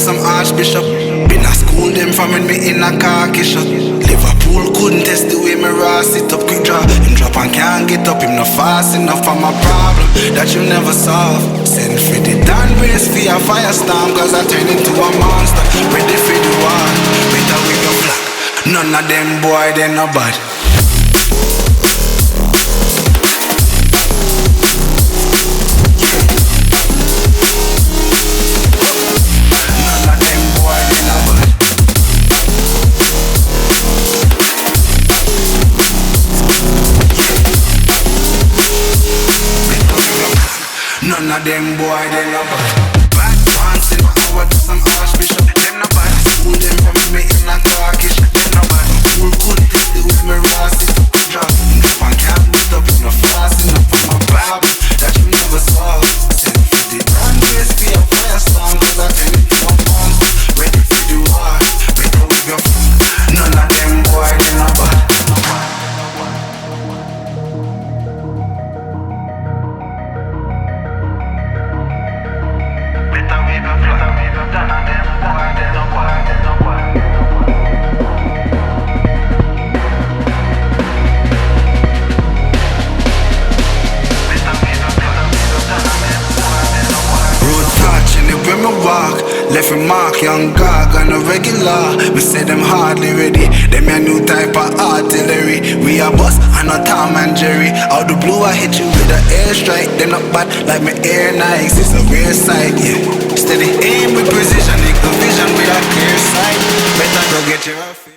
some archbishop. Been a school them from when me in a khaki shop. Liverpool couldn't test the way me raw sit up. Quick draw, him drop and can't get up. Him not fast enough for my problem that you never solve. Send for the Dan race for a firestorm, cause I turn into a monster. Ready for the war, better with your flag. None of them boy, they no bad. None of them boy, they no bad. Bad ones in power to some archbishop. Them no bad. School them from me in a khaki shop. Them no bad. Fool couldn't test the way me raw sit up to drop. Drop and can't get up. No fast enough for my problem that you never solve. Send for the Dan race for your firestorm, cause I turn into a monster. Ready for the war, better with your none of them boy, they no bad. When me walk, left a mark, young gog on a regular. Me say them hardly ready, them a new type of artillery. We a bus and a Tom and Jerry. Out the blue I hit you with an airstrike. They not bad like my air Nikes, it's a rare sight, yeah. Steady aim with precision, make the vision with a clear sight. Better go get your